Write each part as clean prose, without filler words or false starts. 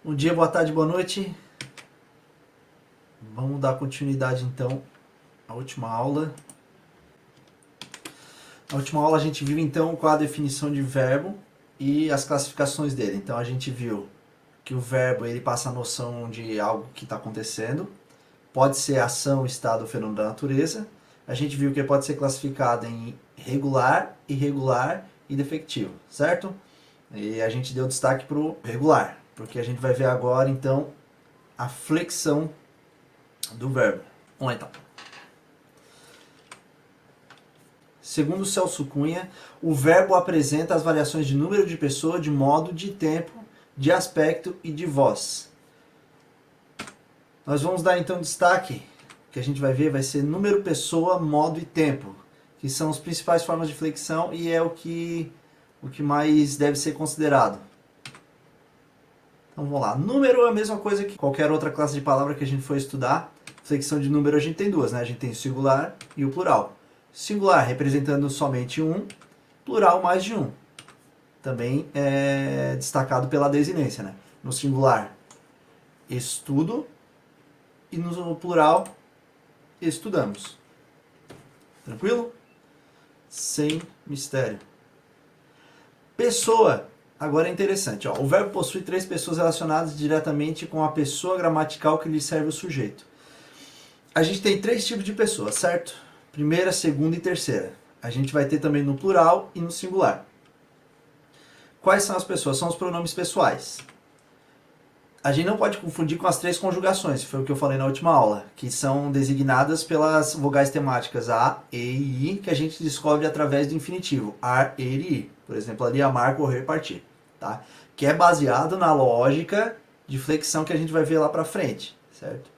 Bom dia, boa tarde, boa noite. Vamos dar continuidade então à última aula. Na última aula a gente viu então qual a definição de verbo e as classificações dele. Então a gente viu que o verbo ele passa a noção de algo que está acontecendo. Pode ser ação, estado ou fenômeno da natureza. A gente viu que ele pode ser classificado em regular, irregular e defectivo, certo? E a gente deu destaque para o regular, porque a gente vai ver agora então a flexão do verbo. Vamos lá então. Segundo Celso Cunha, o verbo apresenta as variações de número de pessoa, de modo, de tempo, de aspecto e de voz. Nós vamos dar então destaque, que a gente vai ver vai ser número, pessoa, modo e tempo, que são as principais formas de flexão e é o que mais deve ser considerado. Então vamos lá. Número é a mesma coisa que qualquer outra classe de palavra que a gente for estudar. Flexão de número a gente tem duas, né? A gente tem o singular e o plural. Singular representando somente um, plural mais de um. Também é destacado pela desinência, né? No singular, estudo, e no plural, estudamos. Tranquilo? Sem mistério. Pessoa. Agora é interessante. Ó. O verbo possui três pessoas relacionadas diretamente com a pessoa gramatical que lhe serve o sujeito. A gente tem três tipos de pessoas, certo? Primeira, segunda e terceira. A gente vai ter também no plural e no singular. Quais são as pessoas? São os pronomes pessoais. A gente não pode confundir com as três conjugações, foi o que eu falei na última aula, que são designadas pelas vogais temáticas a, e e I, que a gente descobre através do infinitivo, ar, ir e ir. Por exemplo, ali amar, correr, partir. Tá? Que é baseado na lógica de flexão que a gente vai ver lá pra frente, certo?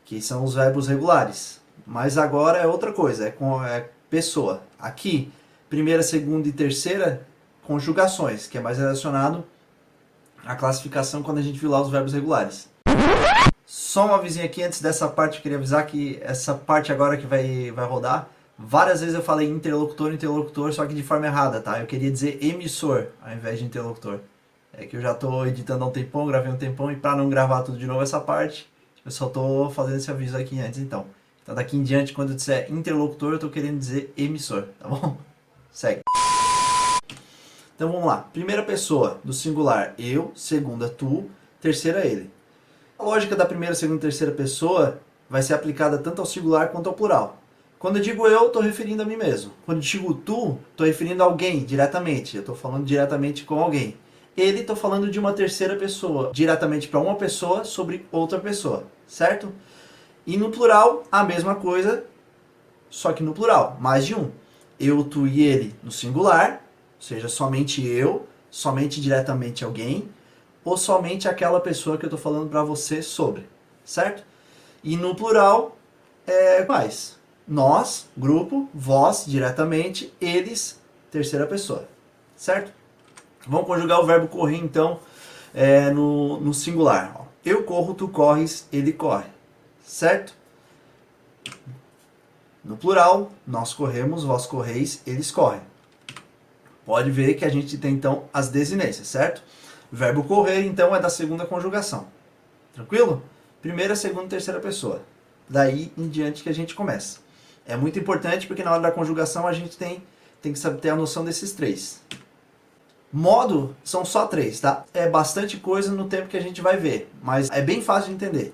Que são os verbos regulares. Mas agora é outra coisa, é pessoa. Aqui, primeira, segunda e terceira, conjugações, que é mais relacionado à classificação quando a gente viu lá os verbos regulares. Só uma avisinha aqui antes dessa parte, eu queria avisar que essa parte agora que vai rodar, várias vezes eu falei interlocutor, só que de forma errada, tá? Eu queria dizer emissor ao invés de interlocutor. É que eu já tô editando há um tempão, gravei um tempão, e para não gravar tudo de novo essa parte, eu só tô fazendo esse aviso aqui antes, então. Então daqui em diante, quando eu disser interlocutor, eu tô querendo dizer emissor, tá bom? Segue. Então vamos lá. Primeira pessoa do singular, eu. Segunda, tu. Terceira, ele. A lógica da primeira, segunda e terceira pessoa vai ser aplicada tanto ao singular quanto ao plural. Quando eu digo eu, estou referindo a mim mesmo. Quando eu digo tu, estou referindo a alguém diretamente. Eu estou falando diretamente com alguém. Ele, estou falando de uma terceira pessoa, diretamente para uma pessoa sobre outra pessoa, certo? E no plural, a mesma coisa, só que no plural, mais de um. Eu, tu e ele no singular, ou seja, somente eu, somente diretamente alguém, ou somente aquela pessoa que eu estou falando para você sobre, certo? E no plural, mais. Nós, grupo, vós, diretamente, eles, terceira pessoa, certo? Vamos conjugar o verbo correr, então, no singular. Ó. Eu corro, tu corres, ele corre, certo? No plural, nós corremos, vós correis, eles correm. Pode ver que a gente tem, então, as desinências, certo? O verbo correr, então, é da segunda conjugação. Tranquilo? Primeira, segunda e terceira pessoa. Daí em diante que a gente começa. É muito importante porque na hora da conjugação a gente tem que saber ter a noção desses três. Modo são só três, tá? É bastante coisa no tempo que a gente vai ver, mas é bem fácil de entender.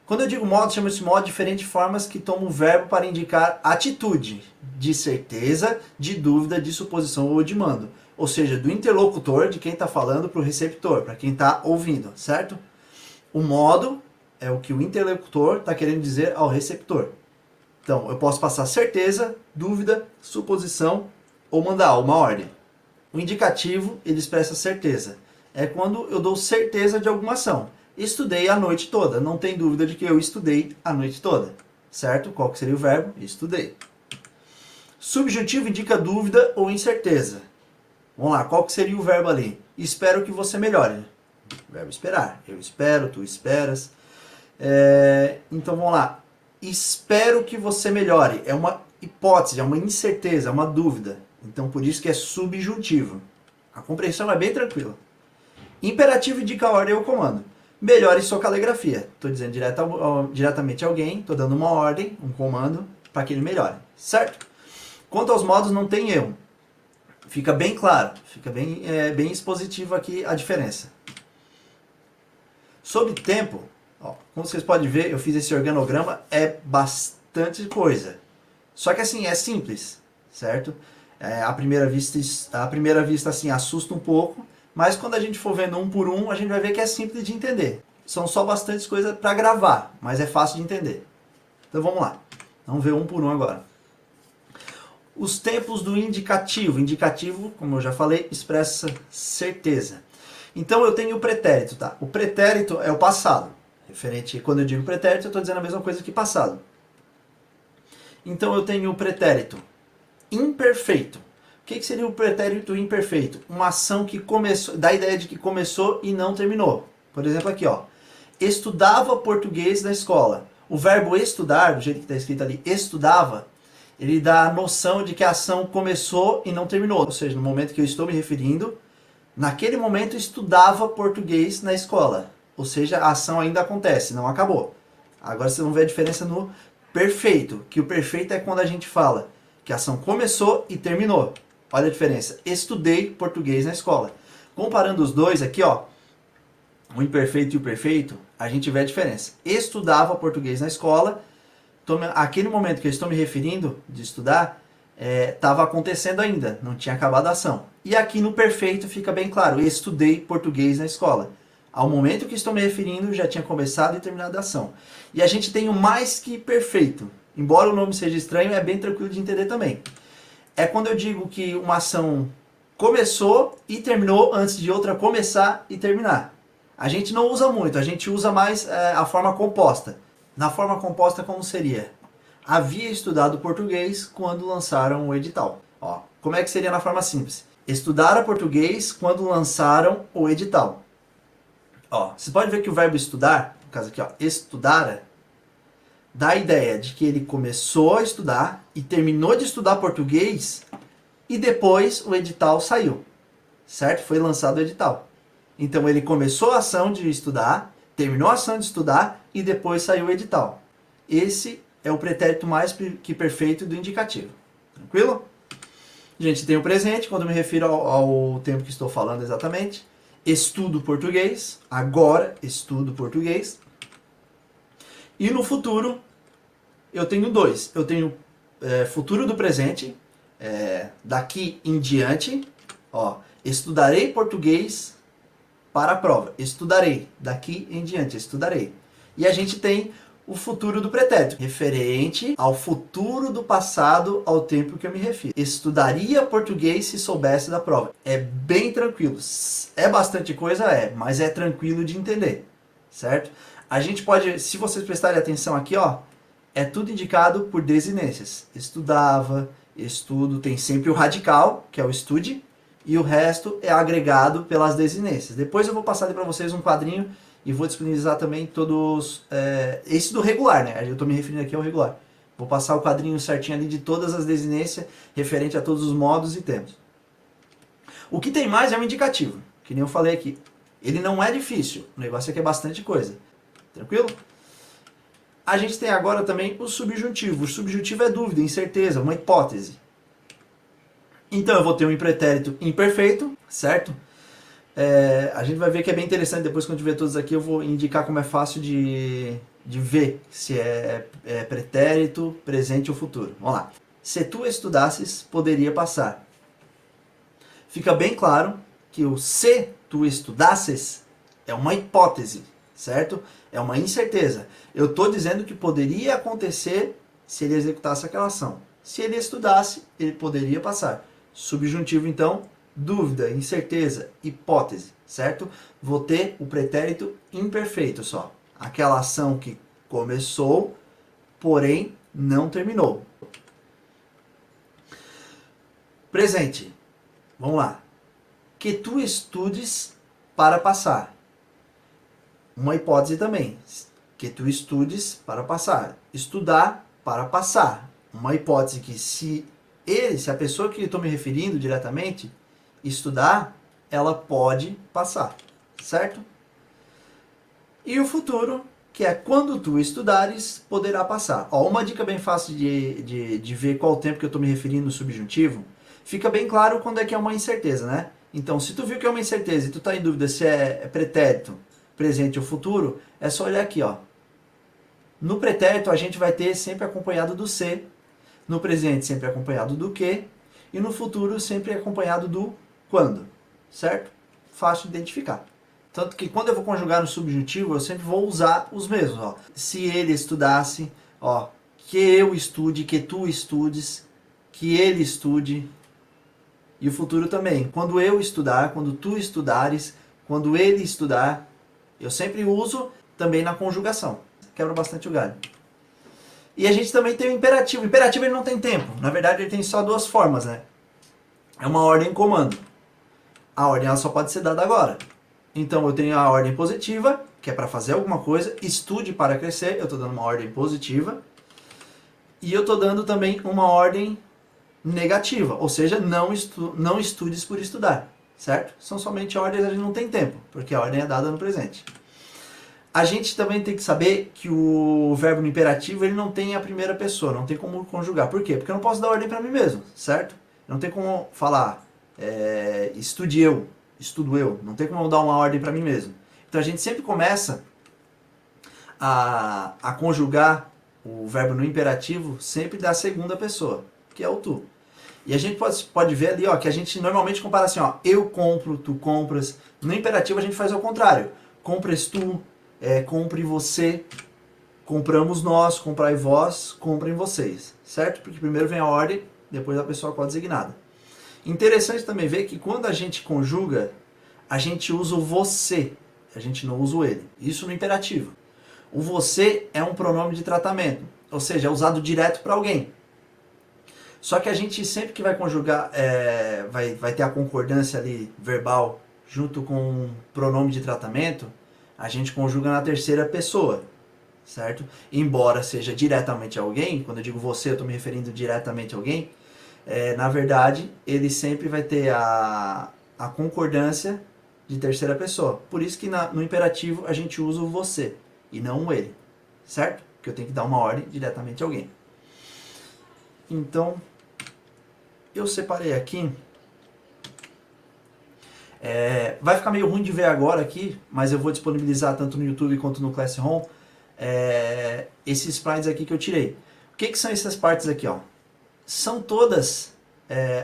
Quando eu digo modo, chama-se modo diferentes formas que tomam o verbo para indicar atitude, de certeza, de dúvida, de suposição ou de mando. Ou seja, do interlocutor, de quem está falando, para o receptor, para quem está ouvindo, certo? O modo é o que o interlocutor está querendo dizer ao receptor. Então, eu posso passar certeza, dúvida, suposição ou mandar uma ordem. O indicativo, ele expressa certeza. É quando eu dou certeza de alguma ação. Estudei a noite toda. Não tem dúvida de que eu estudei a noite toda. Certo? Qual que seria o verbo? Estudei. Subjuntivo indica dúvida ou incerteza. Vamos lá, qual que seria o verbo ali? Espero que você melhore. Verbo esperar. Eu espero, tu esperas. Então vamos lá. Espero que você melhore. É uma hipótese, é uma incerteza, é uma dúvida. Então por isso que é subjuntivo. A compreensão é bem tranquila. Imperativo indica a ordem ou comando. melhore sua caligrafia. Estou dizendo diretamente a alguém, estou dando uma ordem, um comando, para que ele melhore, certo? Quanto aos modos, não tem erro. Fica bem claro, fica bem expositivo aqui a diferença. Sobre tempo, ó, como vocês podem ver, eu fiz esse organograma, é bastante coisa. Só que assim, é simples, certo? À primeira vista assim, assusta um pouco, mas quando a gente for vendo um por um, a gente vai ver que é simples de entender. São só bastantes coisas para gravar, mas é fácil de entender. Então vamos lá, vamos ver um por um agora. Os tempos do indicativo. Indicativo, como eu já falei, expressa certeza. Então eu tenho o pretérito, tá? O pretérito é o passado. Referente, quando eu digo pretérito, eu estou dizendo a mesma coisa que passado. Então eu tenho o pretérito imperfeito. O que seria o pretérito imperfeito? Uma ação que começou, dá a ideia de que começou e não terminou. Por exemplo aqui, ó. Estudava português na escola. O verbo estudar, do jeito que está escrito ali, estudava, ele dá a noção de que a ação começou e não terminou. Ou seja, no momento que eu estou me referindo, naquele momento estudava português na escola. Ou seja, a ação ainda acontece, não acabou. Agora vocês vão ver a diferença no perfeito. Que o perfeito é quando a gente fala que a ação começou e terminou. Olha a diferença. Estudei português na escola. Comparando os dois aqui, ó, o imperfeito e o perfeito, a gente vê a diferença. Estudava português na escola. Aquele momento que eu estou me referindo de estudar, estava acontecendo ainda, não tinha acabado a ação. E aqui no perfeito fica bem claro, estudei português na escola. Ao momento que estou me referindo, já tinha começado e terminado a ação. E a gente tem o mais que perfeito. Embora o nome seja estranho, é bem tranquilo de entender também. É quando eu digo que uma ação começou e terminou antes de outra começar e terminar. A gente não usa muito, a gente usa mais a forma composta. Na forma composta, como seria? Havia estudado português quando lançaram o edital. Ó, como é que seria na forma simples? Estudara português quando lançaram o edital. Ó, você pode ver que o verbo estudar, no caso aqui, ó, estudara, dá a ideia de que ele começou a estudar e terminou de estudar português e depois o edital saiu, certo? Foi lançado o edital. Então ele começou a ação de estudar, terminou a ação de estudar e depois saiu o edital. Esse é o pretérito mais que perfeito do indicativo. Tranquilo? Gente, tem o presente, quando eu me refiro ao tempo que estou falando exatamente. Estudo português, agora estudo português. E no futuro, eu tenho dois. Eu tenho futuro do presente, daqui em diante. Ó, estudarei português para a prova. Estudarei, daqui em diante, estudarei. E a gente tem o futuro do pretérito, referente ao futuro do passado, ao tempo que eu me refiro. Estudaria português se soubesse da prova. É bem tranquilo. É bastante coisa, mas é tranquilo de entender, certo? A gente pode, se vocês prestarem atenção aqui, ó, é tudo indicado por desinências. Estudava, estudo, tem sempre o radical, que é o estude, e o resto é agregado pelas desinências. Depois eu vou passar ali para vocês um quadrinho e vou disponibilizar também todos, esse do regular, né? Eu estou me referindo aqui ao regular. Vou passar o quadrinho certinho ali de todas as desinências referente a todos os modos e tempos. O que tem mais é um indicativo, que nem eu falei aqui. Ele não é difícil, o negócio aqui é bastante coisa. Tranquilo? A gente tem agora também o subjuntivo. O subjuntivo é dúvida, incerteza, uma hipótese. Então eu vou ter um pretérito imperfeito, certo? A gente vai ver que é bem interessante, depois quando a gente ver todos aqui eu vou indicar como é fácil de ver se é pretérito, presente ou futuro. Vamos lá. Se tu estudasses, poderia passar. Fica bem claro que o se tu estudasses é uma hipótese, certo? É uma incerteza. Eu estou dizendo que poderia acontecer se ele executasse aquela ação. Se ele estudasse, ele poderia passar. Subjuntivo, então, dúvida, incerteza, hipótese, certo? Vou ter o pretérito imperfeito só. Aquela ação que começou, porém não terminou. Presente. Vamos lá. Que tu estudes para passar. Uma hipótese também. Que tu estudes para passar. Estudar para passar. Uma hipótese que se a pessoa que eu estou me referindo diretamente estudar, ela pode passar, certo? E o futuro, que é quando tu estudares, poderá passar. Ó, uma dica bem fácil de ver qual tempo que eu estou me referindo no subjuntivo, fica bem claro quando é que é uma incerteza, né? Então, se tu viu que é uma incerteza e tu está em dúvida se é pretérito, presente ou futuro, é só olhar aqui, ó. No pretérito a gente vai ter sempre acompanhado do se, no presente sempre acompanhado do que, e no futuro sempre acompanhado do quando, certo? Fácil de identificar. Tanto que quando eu vou conjugar no subjuntivo, eu sempre vou usar os mesmos, ó. Se ele estudasse, ó, que eu estude, que tu estudes, que ele estude, e o futuro também. Quando eu estudar, quando tu estudares, quando ele estudar, eu sempre uso também na conjugação. Quebra bastante o galho. E a gente também tem o imperativo. O imperativo ele não tem tempo. Na verdade, ele tem só duas formas, né? É uma ordem e comando. A ordem ela só pode ser dada agora. Então eu tenho a ordem positiva, que é para fazer alguma coisa. Estude para crescer. Eu estou dando uma ordem positiva. E eu estou dando também uma ordem negativa. Ou seja, não estudes por estudar. Certo? São somente ordens, a gente não tem tempo. Porque a ordem é dada no presente. A gente também tem que saber que o verbo no imperativo ele não tem a primeira pessoa, não tem como conjugar. Por quê? Porque eu não posso dar ordem para mim mesmo, certo? Não tem como falar estude eu, estudo eu. Não tem como eu dar uma ordem para mim mesmo. Então a gente sempre começa a conjugar o verbo no imperativo sempre da segunda pessoa, que é o tu. E a gente pode ver ali ó, que a gente normalmente compara assim, ó, eu compro, tu compras. No imperativo a gente faz ao contrário. Compras tu, compre você, compramos nós, comprai vós, comprem vocês, certo? Porque primeiro vem a ordem, depois a pessoa co-designada. Interessante também ver que quando a gente conjuga, a gente usa o você, a gente não usa o ele. Isso no imperativo. O você é um pronome de tratamento, ou seja, é usado direto para alguém. Só que a gente sempre que vai conjugar, vai ter a concordância ali verbal junto com um pronome de tratamento, a gente conjuga na terceira pessoa, certo? Embora seja diretamente alguém, quando eu digo você, eu estou me referindo diretamente a alguém, na verdade, ele sempre vai ter a concordância de terceira pessoa. Por isso que no imperativo a gente usa o você e não o ele, certo? Porque eu tenho que dar uma ordem diretamente a alguém. Então, eu separei aqui. Vai ficar meio ruim de ver agora aqui, mas eu vou disponibilizar tanto no YouTube quanto no Classroom esses slides aqui que eu tirei. O que são essas partes aqui? Ó? São todas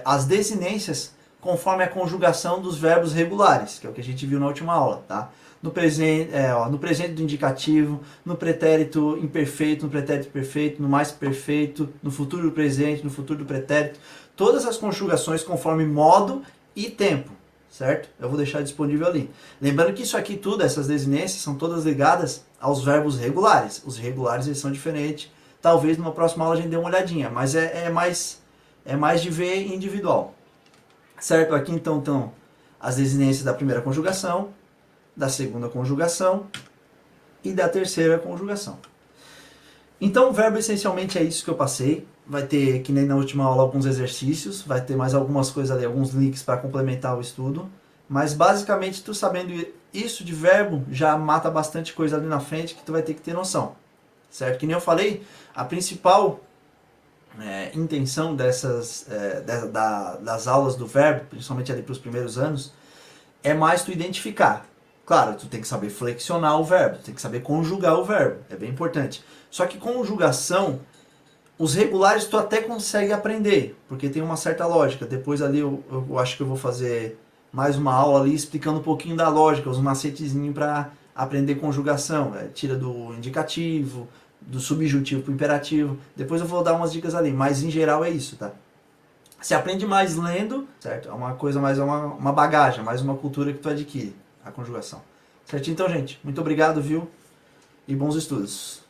as desinências conforme a conjugação dos verbos regulares, que é o que a gente viu na última aula. Tá? No presente do indicativo, no pretérito imperfeito, no pretérito perfeito, no mais perfeito, no futuro do presente, no futuro do pretérito. Todas as conjugações conforme modo e tempo. Certo? Eu vou deixar disponível ali. Lembrando que isso aqui tudo, essas desinências, são todas ligadas aos verbos regulares. Os regulares eles são diferentes. Talvez numa próxima aula a gente dê uma olhadinha, mas é mais de ver individual. Certo? Aqui então estão as desinências da primeira conjugação, da segunda conjugação e da terceira conjugação. Então o verbo essencialmente é isso que eu passei. Vai ter, que nem na última aula, alguns exercícios, vai ter mais algumas coisas ali, alguns links para complementar o estudo. Mas basicamente, tu sabendo isso de verbo, já mata bastante coisa ali na frente que tu vai ter que ter noção. Certo? Que nem eu falei, a principal intenção das aulas do verbo, principalmente ali para os primeiros anos, é mais tu identificar. Claro, tu tem que saber flexionar o verbo, tu tem que saber conjugar o verbo, é bem importante. Só que conjugação, os regulares tu até consegue aprender, porque tem uma certa lógica. Depois ali eu acho que eu vou fazer mais uma aula ali explicando um pouquinho da lógica, os macetezinhos para aprender conjugação. Tira do indicativo, do subjuntivo para o imperativo. Depois eu vou dar umas dicas ali, mas em geral é isso, tá? Você aprende mais lendo, certo? É uma coisa mais, uma bagagem, mais uma cultura que tu adquire, a conjugação. Certo? Então, gente, muito obrigado, viu? E bons estudos.